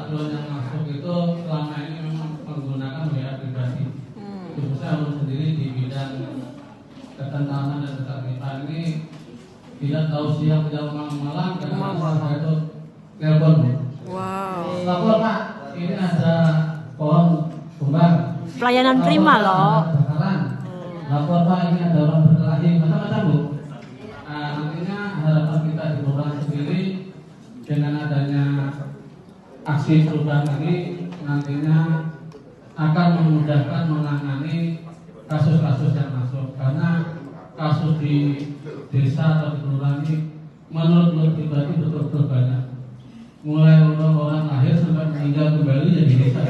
wisatawan yang masuk itu selama ini memang menggunakan WA pribadi. Khususnya Ulun sendiri di bidang ketentraman dan ketertiban ini tidak tahu siang tidak malam karena warga itu telepon. Wow. Lapor Pak, ini ada pohon tumbang. Pelayanan prima loh. Lapor Pak, ini ada orang berkelahi, macam-macam Bu. Nah, nantinya harapan kita di kelurahan sendiri dengan adanya aksi perubahan ini nantinya akan memudahkan menangani kasus-kasus yang masuk, karena kasus di desa atau di kelurahan ini menurut pribadi betul-betul banyak, mulai orang lahir sampai meninggal kembali jadi desa.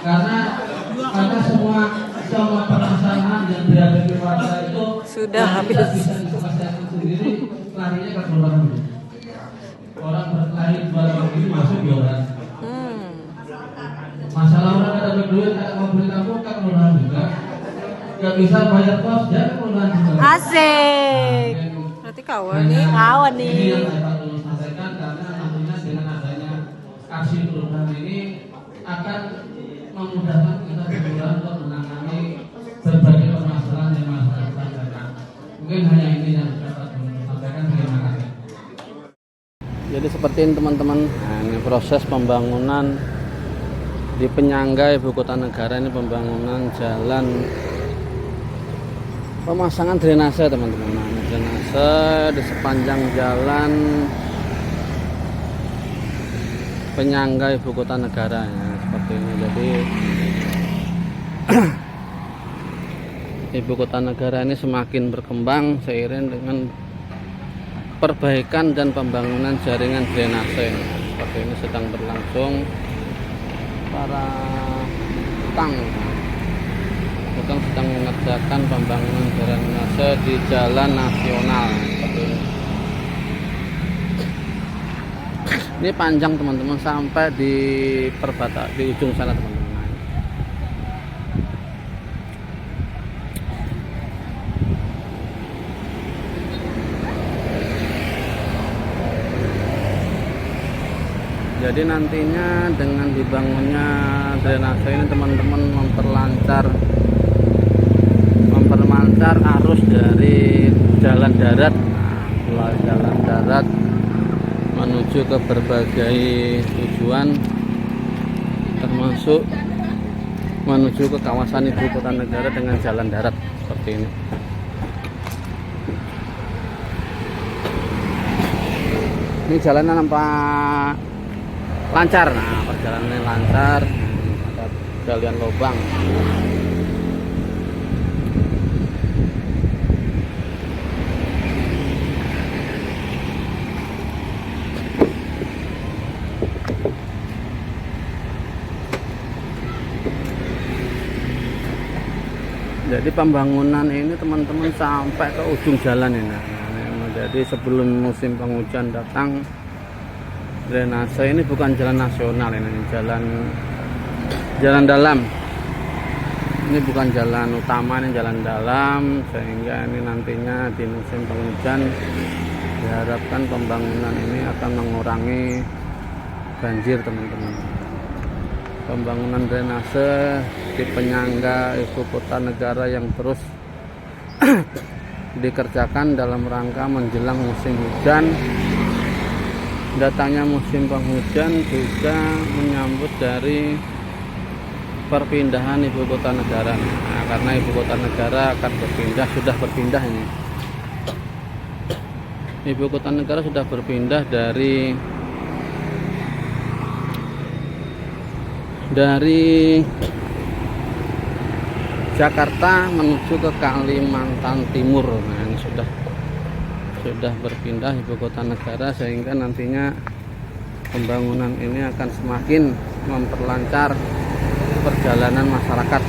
Karena semua permasalahan yang dihadapi warga itu sudah habis. Bisa diselesaikan sendiri, larinya ke kelurahan. Orang berkelahi dua ini masuk di orang. Masalah orang ada duit, ada mau beli kampung kan kelurahan juga. Gak bisa bayar kos, jangan kelurahan juga. Asik. Berarti kawan nih, kawan nih. Ini yang saya perlu sampaikan, karena nantinya dengan adanya aksi perubahan ini akan memudahkan kita di kelurahan untuk menangani berbagai permasalahan yang masyarakat sampaikan. Mungkin hanya ini yang dapat saya sampaikan. Terima kasih. Jadi seperti ini teman-teman, nah, ini proses pembangunan di penyangga ibu kota negara, ini pembangunan jalan, pemasangan drainase teman-teman. Nah, ini drainase di sepanjang jalan penyangga ibu kota negara ya, seperti ini. Jadi ibu kota negara ini semakin berkembang seiring dengan perbaikan dan pembangunan jaringan drainase. Seperti ini sedang berlangsung. Para tukang sedang mengerjakan pembangunan drainase di jalan nasional. Seperti ini. Ini panjang teman-teman sampai di perbatasan di ujung sana teman-teman. Jadi nantinya dengan dibangunnya drainase ini teman-teman memperlancar arus dari jalan darat, melalui jalan darat menuju ke berbagai tujuan, termasuk menuju ke kawasan ibu kota negara dengan jalan darat seperti ini. Ini jalannya nampak lancar, nah perjalanannya lancar, ada galian lubang. Jadi pembangunan ini teman-teman sampai ke ujung jalan ini. Nah, jadi sebelum musim penghujan datang, drainase ini bukan jalan nasional, ini jalan dalam. Ini bukan jalan utama, ini jalan dalam, sehingga ini nantinya di musim penghujan diharapkan pembangunan ini akan mengurangi banjir teman-teman. Pembangunan drainase di penyangga ibu kota negara yang terus dikerjakan dalam rangka menjelang musim hujan. Datangnya musim penghujan juga menyambut dari perpindahan ibu kota negara. Nah, karena ibu kota negara akan sudah berpindah ini. Ibu kota negara sudah berpindah dari Jakarta menuju ke Kalimantan Timur. Nah, ini sudah berpindah ibu kota negara, sehingga nantinya pembangunan ini akan semakin memperlancar perjalanan masyarakat,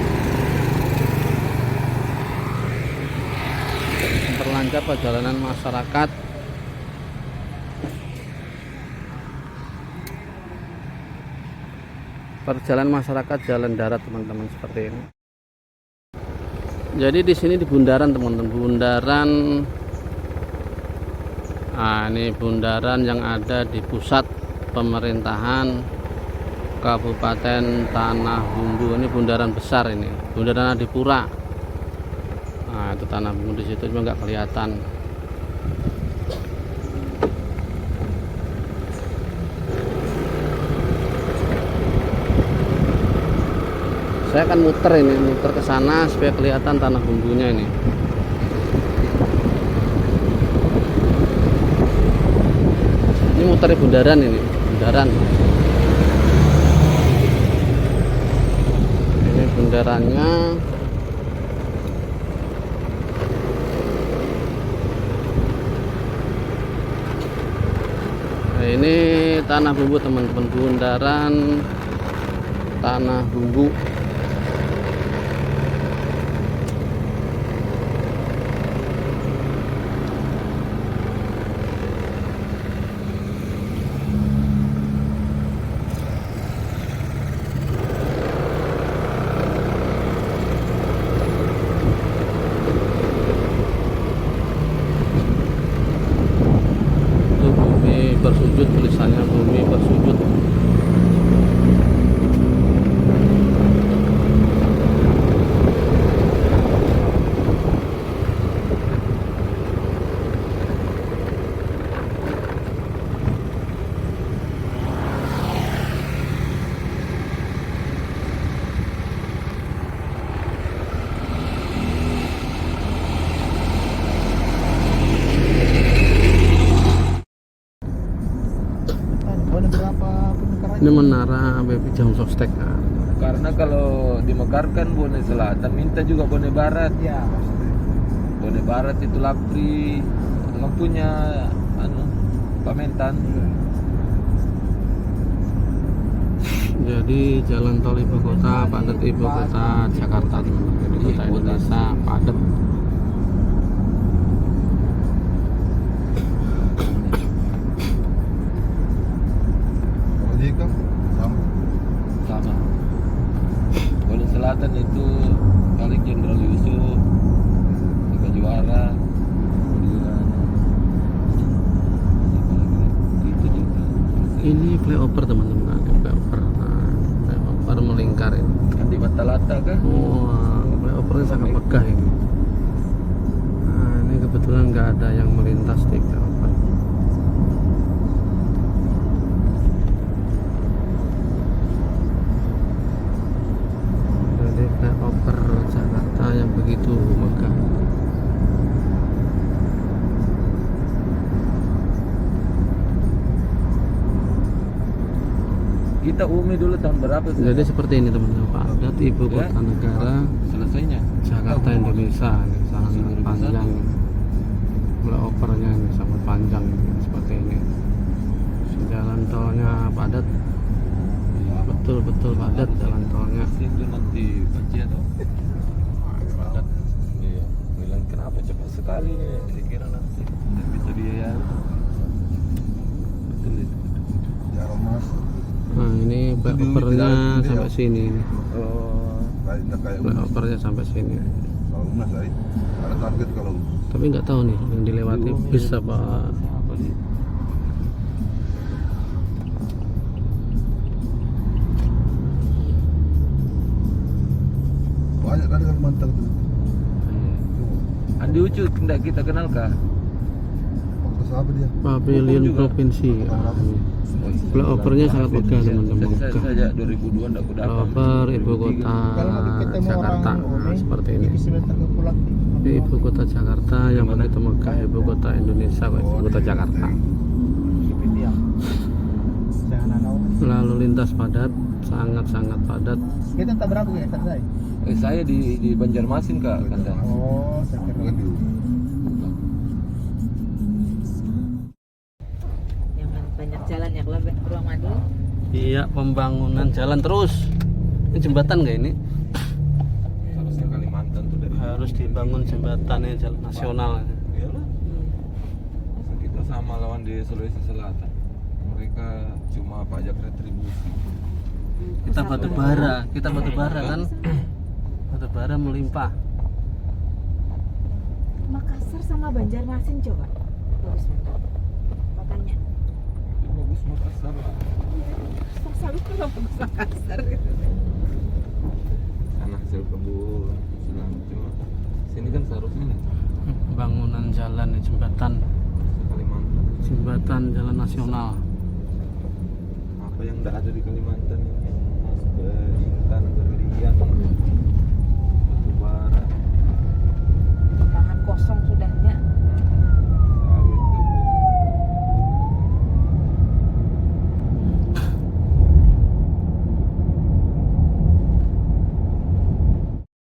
perjalanan masyarakat jalan darat teman-teman, seperti ini. Jadi di sini di bundaran teman-teman, bundaran Nah, ini bundaran yang ada di pusat pemerintahan Kabupaten Tanah Bumbu. Ini bundaran besar, ini bundaran Adipura. Nah, itu Tanah Bumbu di situ cuma nggak kelihatan. Saya akan muter ke sana supaya kelihatan Tanah Bumbunya ini. Ini muter bundaran ini, bundaran. Ini bundarannya. Nah, ini Tanah Bumbu teman-teman, bundaran Tanah Bumbu. Bersujud, tulisannya bumi bersujud. Ini menara BP Jam Sostek. Karena kalau dimekarkan Bone Selatan minta juga Bone Barat. Ya. Bone Barat itu Lapri, lampunya Pamentan. Jadi jalan tol ibu kota padat, ibu kota Jakarta, teman-teman. Ibu kota Indonesia padat. Sama. Bone Selatan itu paling Jenderal Yusuf, Tiga Juara, kemudian itu juga. Ini flyover teman-teman, ada flyover. Nah, flyover melingkar ini. Kan di Batalata kan? Wah, flyovernya sangat megah ini. Nah, ini kebetulan nggak ada yang melintas di flyover. Jadi flyover Jakarta yang begitu megah. Kita UMI dulu tahun berapa sih? Jadi seperti ini teman-teman, padat ibu kota negara Selesainya Jakarta Indonesia. Ini sangat panjang, flyovernya ini sangat panjang seperti ini. Jalan tolnya padat, betul-betul padat jalan tolnya. Itu nanti baca tuh. Padat. Iya. Bilang kenapa cepat sekali ini? Saya kira nanti tidak bisa biaya. Betul itu. Jarum mas. Nah, ini flyovernya sampai sini. Oh. Flyovernya sampai sini. Kalau mas ada target kalau. Tapi nggak tahu nih yang dilewati bis apa. Apa sih? Banyak kan Kalimantan tuh. Andi Ucu tidak kita kenal kah? Waktu siapa dia? Pavilion Provinsi. Flyovernya sangat megah teman-teman. Sejak 2002 tidak kudapat. Flyover ibu kota Jakarta. Nah, seperti ini. Ini ibu kota Jakarta yang begitu megah, ibu kota Indonesia, ibu kota Jakarta. Lalu lintas padat, sangat-sangat padat. Kita tak berapa ya saya? Saya di Banjarmasin kak kata. Oh, saya kira di Yang banyak jalan ya kalau Ruang Madu. Iya, pembangunan jalan terus. Ini jembatan nggak ini? Seharusnya Kalimantan tuh dari Harus dibangun jembatan ini, jalan nasional. Iyalah. Masa kita sama lawan di Sulawesi Selatan. Mereka cuma pajak retribusi. Kita batu bara kan? Batu bara melimpah. Makassar sama Banjarmasin coba. Bagus banget. Makassar. Karena hasil kebun senang cuma sini kan seharusnya nih Bangunan jalan nih, jembatan jalan nasional. apa yang tidak ada di Kalimantan ini yang masuk ke Intan Berlian Batubara Lahan kosong sudahnya.